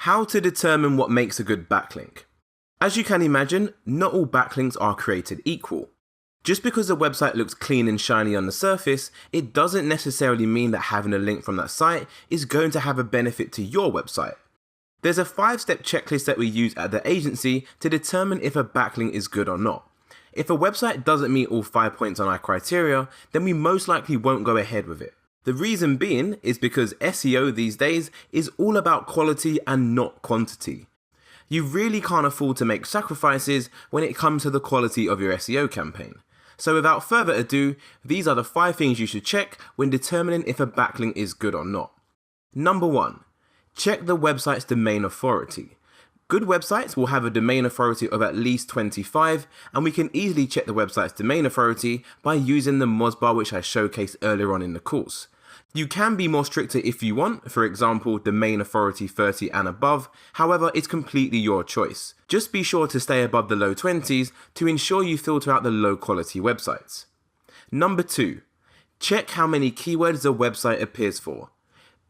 How to determine what makes a good backlink. As you can imagine, not all backlinks are created equal. Just because a website looks clean and shiny on the surface, it doesn't necessarily mean that having a link from that site is going to have a benefit to your website. There's a 5-step checklist that we use at the agency to determine if a backlink is good or not. If a website doesn't meet all 5 points on our criteria, then we most likely won't go ahead with it. The reason being is because SEO these days is all about quality and not quantity. You really can't afford to make sacrifices when it comes to the quality of your SEO campaign. So without further ado, these are the 5 things you should check when determining if a backlink is good or not. Number 1. Check the website's domain authority. Good websites will have a domain authority of at least 25, and we can easily check the website's domain authority by using the Mozbar which I showcased earlier on in the course. You can be more stricter if you want, for example domain authority 30 and above, however it's completely your choice. Just be sure to stay above the low 20s to ensure you filter out the low quality websites. Number 2. Check how many keywords the website appears for.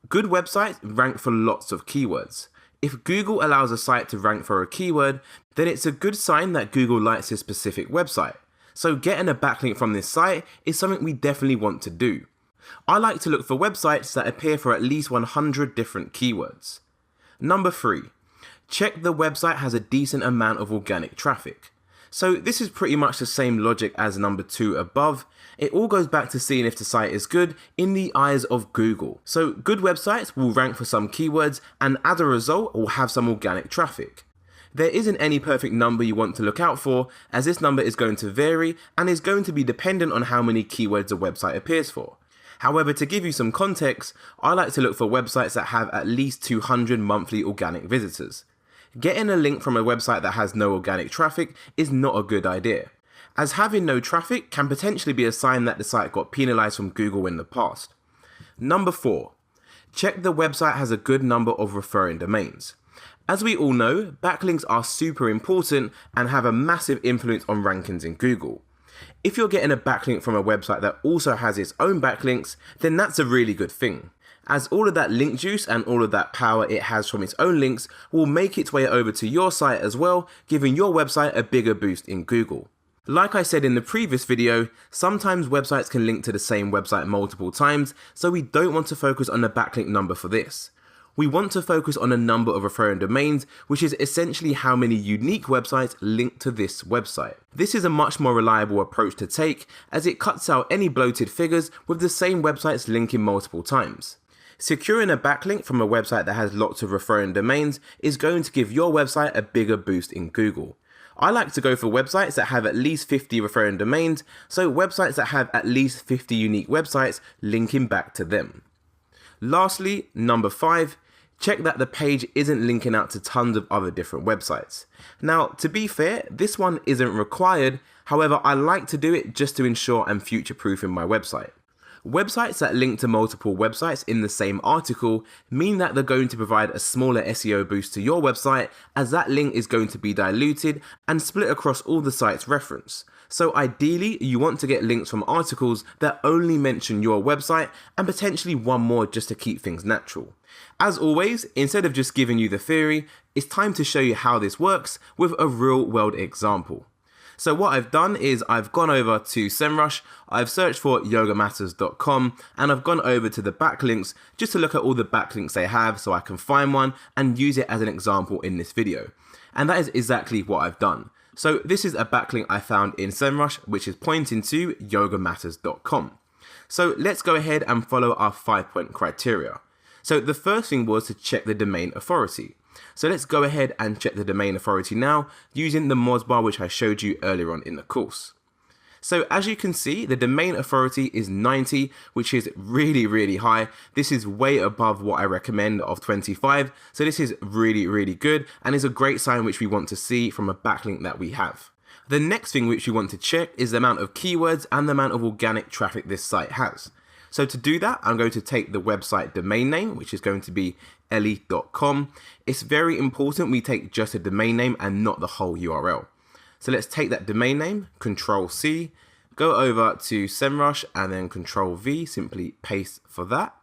Good websites rank for lots of keywords. If Google allows a site to rank for a keyword, then it's a good sign that Google likes this specific website. So getting a backlink from this site is something we definitely want to do. I like to look for websites that appear for at least 100 different keywords. Number 3. Check the website has a decent amount of organic traffic. So this is pretty much the same logic as number 2 above. It all goes back to seeing if the site is good in the eyes of Google. So good websites will rank for some keywords and as a result will have some organic traffic. There isn't any perfect number you want to look out for, as this number is going to vary and is going to be dependent on how many keywords a website appears for. However, to give you some context, I like to look for websites that have at least 200 monthly organic visitors. Getting a link from a website that has no organic traffic is not a good idea, as having no traffic can potentially be a sign that the site got penalized from Google in the past. Number 4. Check the website has a good number of referring domains. As we all know, backlinks are super important and have a massive influence on rankings in Google. If you're getting a backlink from a website that also has its own backlinks, then that's a really good thing, as all of that link juice and all of that power it has from its own links will make its way over to your site as well, giving your website a bigger boost in Google. Like I said in the previous video, sometimes websites can link to the same website multiple times, so we don't want to focus on the backlink number for this. We want to focus on the number of referring domains, which is essentially how many unique websites link to this website. This is a much more reliable approach to take, as it cuts out any bloated figures with the same websites linking multiple times. Securing a backlink from a website that has lots of referring domains is going to give your website a bigger boost in Google. I like to go for websites that have at least 50 referring domains, so websites that have at least 50 unique websites linking back to them. Lastly, number 5. Check that the page isn't linking out to tons of other different websites. Now, to be fair, this one isn't required, however I like to do it just to ensure I'm future-proofing my website. Websites that link to multiple websites in the same article mean that they're going to provide a smaller SEO boost to your website, as that link is going to be diluted and split across all the site's reference. So ideally, you want to get links from articles that only mention your website and potentially one more just to keep things natural. As always, instead of just giving you the theory, it's time to show you how this works with a real world example. So what I've done is I've gone over to SEMrush, I've searched for yogamatters.com, and I've gone over to the backlinks just to look at all the backlinks they have so I can find one and use it as an example in this video. And that is exactly what I've done. So this is a backlink I found in SEMrush, which is pointing to yogamatters.com. So let's go ahead and follow our 5-point criteria. So the first thing was to check the domain authority. So let's go ahead and check the domain authority now using the Mozbar which I showed you earlier on in the course. So as you can see, the domain authority is 90, which is really high. This is way above what I recommend of 25. So this is really good and is a great sign which we want to see from a backlink that we have. The next thing which you want to check is the amount of keywords and the amount of organic traffic this site has. So to do that, I'm going to take the website domain name, which is going to be ellie.com. It's very important we take just a domain name and not the whole URL. So let's take that domain name, Control C, go over to SEMrush and then Control V, simply paste for that.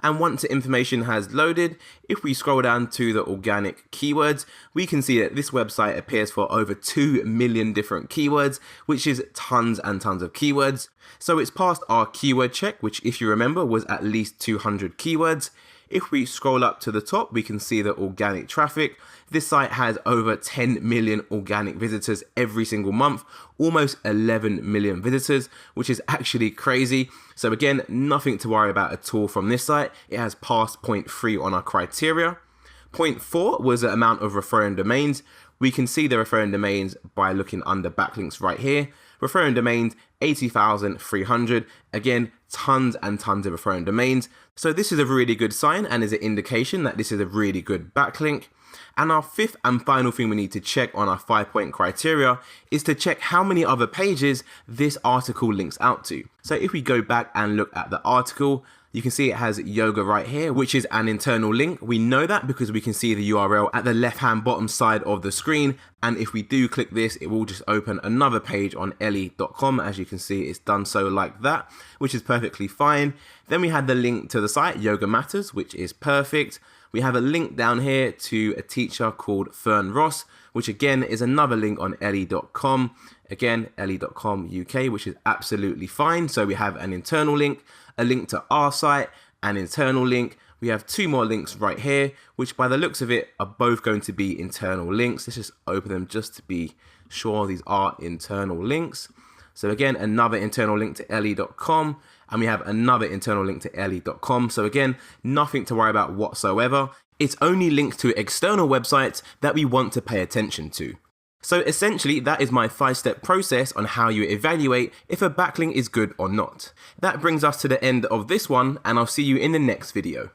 And once the information has loaded, if we scroll down to the organic keywords, we can see that this website appears for over 2 million different keywords, which is tons and tons of keywords. So it's passed our keyword check, which if you remember was at least 200 keywords. If we scroll up to the top, we can see the organic traffic. This site has over 10 million organic visitors every single month, almost 11 million visitors, which is actually crazy. So again, nothing to worry about at all from this site. It has passed point 3 on our criteria. Point 4 was the amount of referring domains. We can see the referring domains by looking under backlinks right here. Referring domains, 80,300. Again, tons and tons of referring domains. So this is a really good sign and is an indication that this is a really good backlink. And our fifth and final thing we need to check on our 5-point criteria is to check how many other pages this article links out to. So if we go back and look at the article, you can see it has yoga right here, which is an internal link. We know that because we can see the URL at the left-hand bottom side of the screen. And if we do click this, it will just open another page on ellie.com. As you can see, it's done so like that, which is perfectly fine. Then we had the link to the site, Yoga Matters, which is perfect. We have a link down here to a teacher called Fern Ross, which again is another link on ellie.com. Again, ellie.com UK, which is absolutely fine. So we have an internal link, a link to our site, an internal link. We have 2 more links right here, which by the looks of it are both going to be internal links. Let's just open them just to be sure these are internal links. So again, another internal link to ellie.com, and we have another internal link to ellie.com. So again, nothing to worry about whatsoever. It's only linked to external websites that we want to pay attention to. So essentially, that is my 5-step process on how you evaluate if a backlink is good or not. That brings us to the end of this one, and I'll see you in the next video.